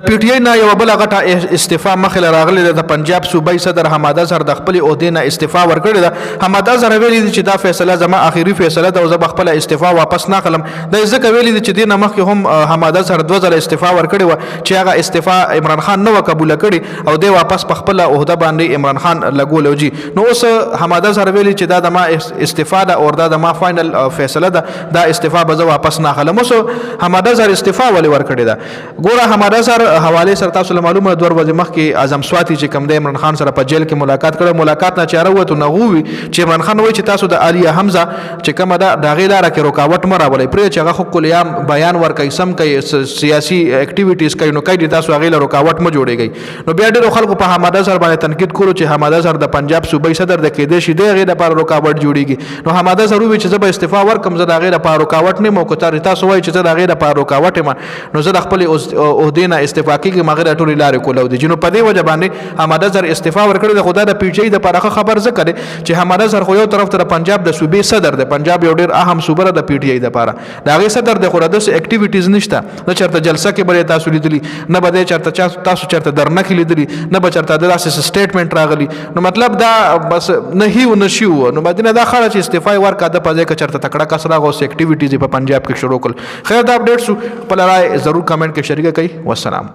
پی ټی آی نه یو بل غټه استعفا مخې راغلی د پنجاب صوبایي صدر حماد اظهر د خپل عہدې نه استعفا ورکړې ده. حماد اظهر ویلي دي چې دا فیصله زما اخیری فیصله ده او زه خپل استعفا واپس نه اخلم. د ځکه ویلي دي چې دې نه مخکې هم حماد اظهر 2 ځله استعفا ورکړې و چې هغه استعفا عمران خان نه قبول کړي او د واپس په خپل عہده باندې عمران خان لګول او جی نو اوس حماد اظهر ویلي چې دا د ما استعفا ده او دا د ما فائنل فیصله ده دا استعفا به زه واپس نه اخلم. اوس حماد اظهر استعفا ولې ورکړې ده ګوره حماد اظهر حواله سره تاسو معلومه 2 ورځې مخکې اعظم سواتی چې کوم د عمران خان سره په جیل کې ملاقات کړو ملاقات نه چاره وته نه غوي چې عمران خان وایي چې تاسو د عالیه حمزه چې کومه د غیلا را کې رکاوټ مراولې پرې چې هغه خو کلیام بیان ورکړي سم کوي سیاسي اکټیویټیز کوي نو کوي تاسو غیلا رکاوټ م جوړیږي. نو بیا ډېر خلکو په حماد اظهر باندې تنقید کړو چې حماد اظهر د پنجاب صوبایي صدر د کېدې شي د غیلا لپاره رکاوټ جوړیږي. نو حماد اظهر وایي چې زه به استعفا ورکم زه د غیلا لپاره رکاوټ نه مو کوتار تاسو وایي چې زه د غیلا لپاره رکاوټ ما نو زه خپل عہدې نه استعفا کیږم مغه ټولې لارې کولو دي جنو په دې وجه باندې حماد اظهر استعفا ورکړي د خدای د پی ټی آی د لپاره خبر ذکر چې حماد اظهر خو یو طرف ته پنجاب د صوبې صدر دی پنجاب یو ډیر اهم صوبه د پی ټی آی د لپاره دا غي صدر د خو د اکټیویټیز نشته نه چرته جلسه کې بلې تاسو لیدلی نه بده چرته تاسو چرته درنه کې لیدلی نه به چرته د سټیټمنټ راغلی نو مطلب دا بس نه هیو نشو نو بعدنه دا خاله چې استعفا ورکا د پځه کې چرته تکړه کس راغو اکټیویټیز په پنجاب کې شروع کړ. خیر دا اپډیټ سو په لړای ضرور کمنټ کې شریک کړئ. والسلام.